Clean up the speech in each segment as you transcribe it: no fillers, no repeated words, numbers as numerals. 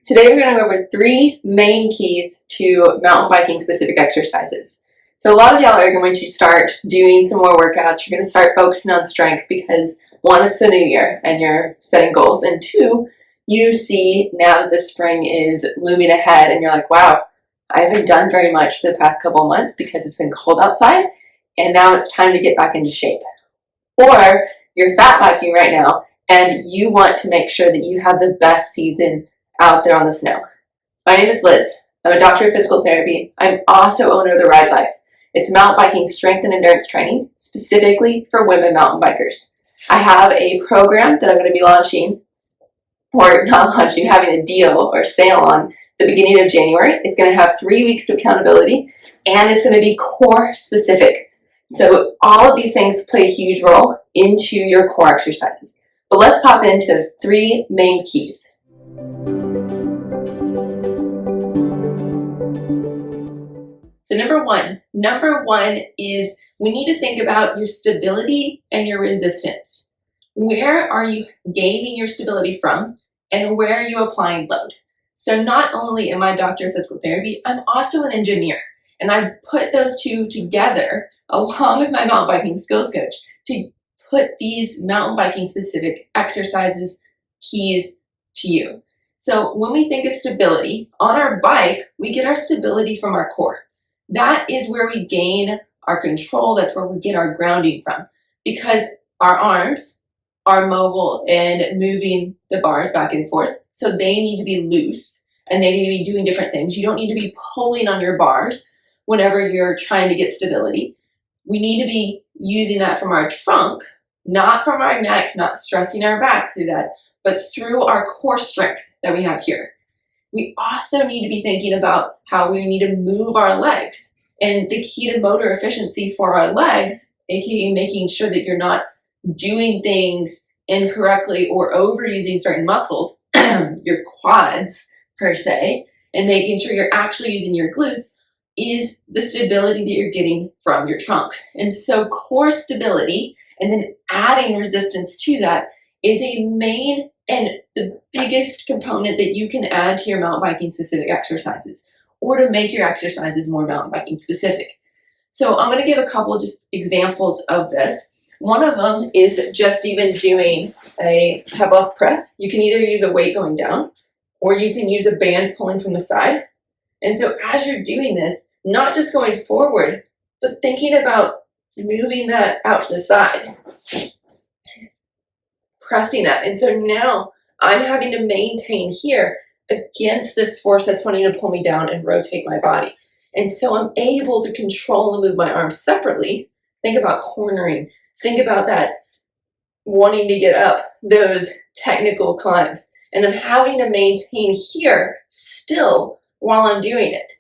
Today we're going to go over 3 main keys to mountain biking specific exercises. So a lot of y'all are going to start doing some more workouts. You're going to start focusing on strength because 1, it's the new year and you're setting goals, and 2, you see now that the spring is looming ahead and you're like, wow, I haven't done very much for the past couple of months because it's been cold outside and now it's time to get back into shape. Or you're fat biking right now and you want to make sure that you have the best season out there on the snow. My name is Liz. I'm a doctor of physical therapy. I'm also owner of the Ride Life. It's mountain biking strength and endurance training, specifically for women mountain bikers. I have a program that I'm going to be launching, or not launching, having a deal or sale on the beginning of January. It's going to have 3 weeks of accountability, and it's going to be core specific. So all of these things play a huge role into your core exercises. But let's pop into those 3 main keys. So number one is we need to think about your stability and your resistance. Where are you gaining your stability from, and where are you applying load? So not only am I a doctor of physical therapy, I'm also an engineer, and I put those two together along with my mountain biking skills coach to put these mountain biking specific exercises, keys to you. So when we think of stability, on our bike, we get our stability from our core. That is where we gain our control. That's where we get our grounding from, because our arms are mobile and moving the bars back and forth. So they need to be loose and they need to be doing different things. You don't need to be pulling on your bars whenever you're trying to get stability. We need to be using that from our trunk, not from our neck, not stressing our back through that, but through our core strength that we have here. We also need to be thinking about how we need to move our legs. And the key to motor efficiency for our legs, aka making sure that you're not doing things incorrectly or overusing certain muscles, your quads per se, and making sure you're actually using your glutes, is the stability that you're getting from your trunk. And so core stability and then adding resistance to that is a main and the biggest component that you can add to your mountain biking specific exercises, or to make your exercises more mountain biking specific. So I'm going to give a couple just examples of this. One of them is just even doing a pebble press. You can either use a weight going down, or you can use a band pulling from the side. And so as you're doing this, not just going forward, but thinking about moving that out to the side, pressing that. And so now I'm having to maintain here against this force that's wanting to pull me down and rotate my body. And so I'm able to control and move my arms separately. Think about cornering. Think about that wanting to get up those technical climbs. And I'm having to maintain here still while I'm doing it.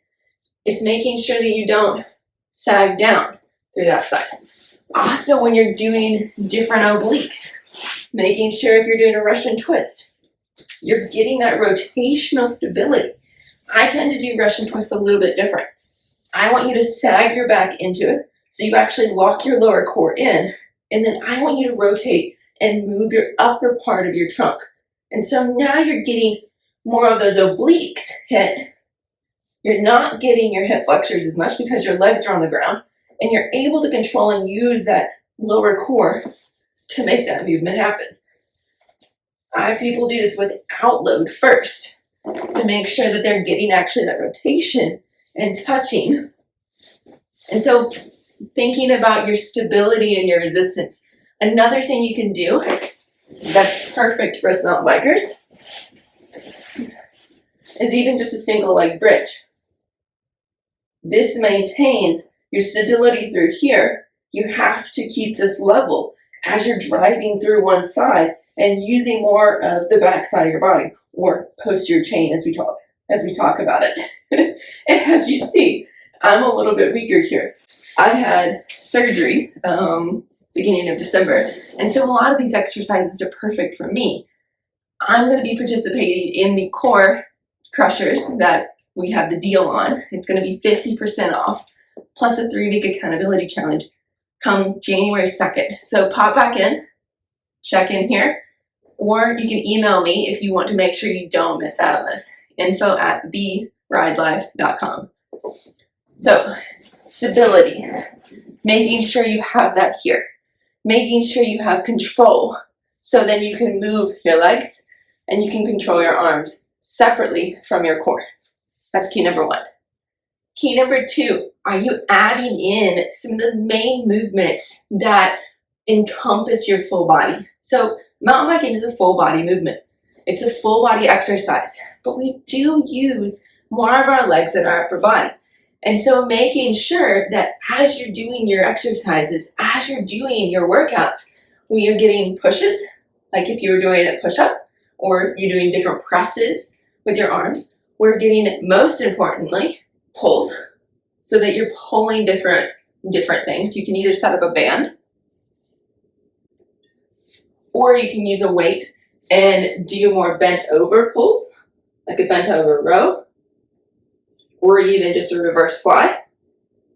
It's making sure that you don't sag down through that side. Also, when you're doing different obliques, making sure if you're doing a Russian twist, you're getting that rotational stability. I tend to do Russian twists a little bit different. I want you to sag your back into it so you actually lock your lower core in, and then I want you to rotate and move your upper part of your trunk. And so now you're getting more of those obliques hit. You're not getting your hip flexors as much because your legs are on the ground, and you're able to control and use that lower core to make that movement happen. I have people do this without load first to make sure that they're getting actually that rotation and touching. And so thinking about your stability and your resistance. Another thing you can do that's perfect for us mountain bikers is even just a single leg bridge. This maintains your stability through here. You have to keep this level as you're driving through one side and using more of the back side of your body, or posterior chain as we talk about it. And as you see, I'm a little bit weaker here. I had surgery beginning of December, and so a lot of these exercises are perfect for me. I'm going to be participating in the core crushers that we have the deal on. It's going to be 50% off, plus a 3-week accountability challenge come January 2nd. So pop back in, check in here, or you can email me if you want to make sure you don't miss out on this. info@beridelife.com. So, stability, making sure you have that here, making sure you have control, so then you can move your legs and you can control your arms separately from your core. That's key number one. Key number two, are you adding in some of the main movements that encompass your full body? So mountain biking is a full body movement. It's a full body exercise, but we do use more of our legs than our upper body. And so making sure that as you're doing your exercises, as you're doing your workouts, we are getting pushes, like if you were doing a push-up or you're doing different presses with your arms, we're getting, most importantly, pulls, so that you're pulling different things. You can either set up a band, or you can use a weight and do more bent over pulls, like a bent over row, or even just a reverse fly.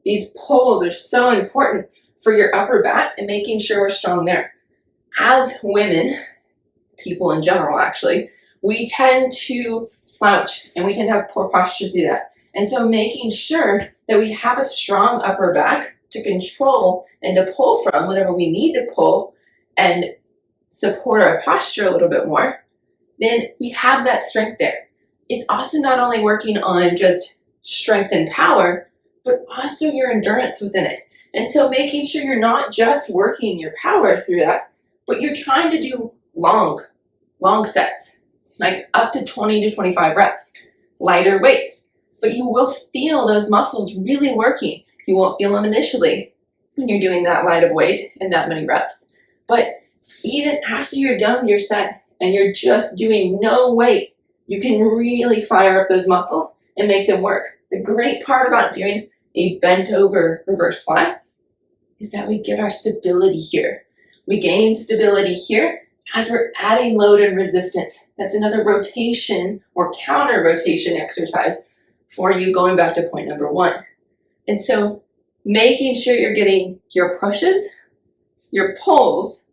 These pulls are so important for your upper back and making sure we're strong there. As women, people in general actually, we tend to slouch and we tend to have poor posture through that. And so making sure that we have a strong upper back to control and to pull from whenever we need to pull and support our posture a little bit more, then we have that strength there. It's also not only working on just strength and power, but also your endurance within it. And so making sure you're not just working your power through that, but you're trying to do long sets, like up to 20 to 25 reps, lighter weights. But you will feel those muscles really working. You won't feel them initially when you're doing that light of weight and that many reps. But even after you're done with your set and you're just doing no weight, you can really fire up those muscles and make them work. The great part about doing a bent over reverse fly is that we get our stability here. We gain stability here as we're adding load and resistance. That's another rotation or counter rotation exercise for you, going back to point number one. And so making sure you're getting your pushes, your pulls,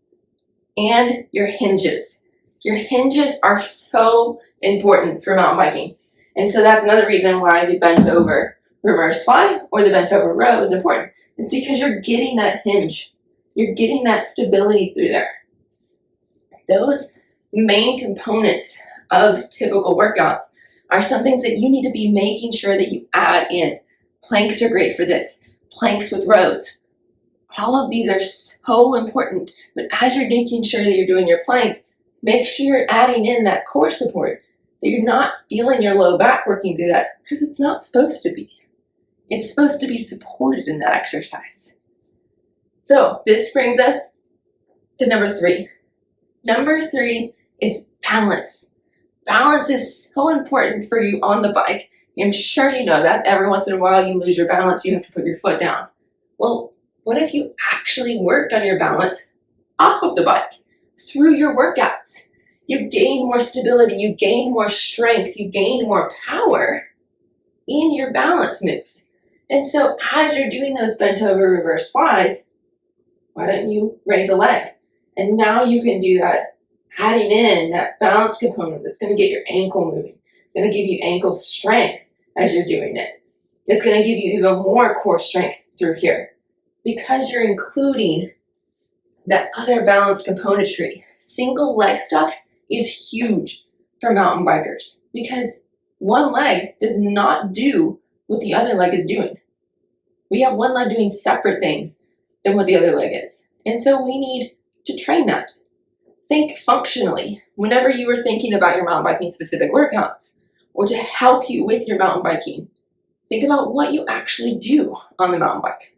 and your hinges. Your hinges are so important for mountain biking. And so that's another reason why the bent over reverse fly or the bent over row is important. It's because you're getting that hinge. You're getting that stability through there. Those main components of typical workouts are some things that you need to be making sure that you add in. Planks are great for this. Planks with rows. All of these are so important, but as you're making sure that you're doing your plank, make sure you're adding in that core support, that you're not feeling your low back working through that, because it's not supposed to be. It's supposed to be supported in that exercise. So this brings us to number three. Number three is balance. Balance is so important for you on the bike. I'm sure you know that. Every once in a while you lose your balance, you have to put your foot down. Well, what if you actually worked on your balance off of the bike through your workouts? You gain more stability, you gain more strength, you gain more power in your balance moves. And so as you're doing those bent over reverse flies, why don't you raise a leg? And now you can do that, adding in that balance component that's going to get your ankle moving, going to give you ankle strength as you're doing it. It's going to give you even more core strength through here because you're including that other balance componentry. Single leg stuff is huge for mountain bikers because one leg does not do what the other leg is doing. We have one leg doing separate things than what the other leg is. And so we need to train that. Think functionally whenever you are thinking about your mountain biking specific workouts or to help you with your mountain biking. Think about what you actually do on the mountain bike.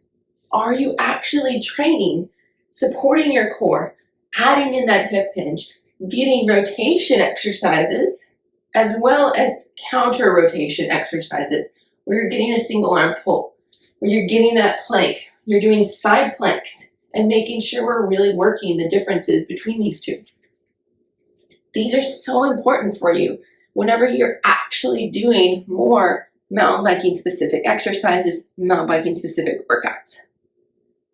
Are you actually training, supporting your core, adding in that hip hinge, getting rotation exercises, as well as counter rotation exercises, where you're getting a single arm pull, where you're getting that plank, you're doing side planks, and making sure we're really working the differences between these two. These are so important for you whenever you're actually doing more mountain biking specific exercises, mountain biking specific workouts.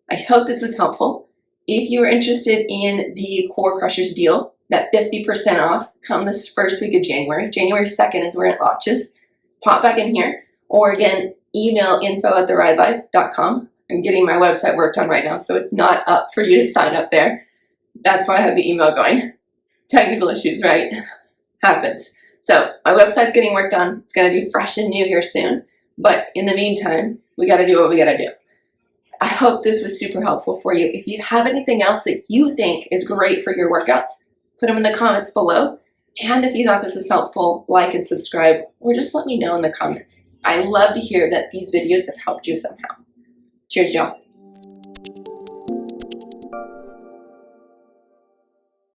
I hope this was helpful. If you are interested in the Core Crushers deal, that 50% off come this first week of January. January 2nd is where it launches. Pop back in here, or again, email info@theridelife.com. I'm getting my website worked on right now, so it's not up for you to sign up there. That's why I have the email going. Technical issues, right? Happens. So my website's getting worked on. It's going to be fresh and new here soon. But in the meantime, we got to do what we got to do. I hope this was super helpful for you. If you have anything else that you think is great for your workouts, put them in the comments below. And if you thought this was helpful, like and subscribe, or just let me know in the comments. I love to hear that these videos have helped you somehow. Cheers, y'all.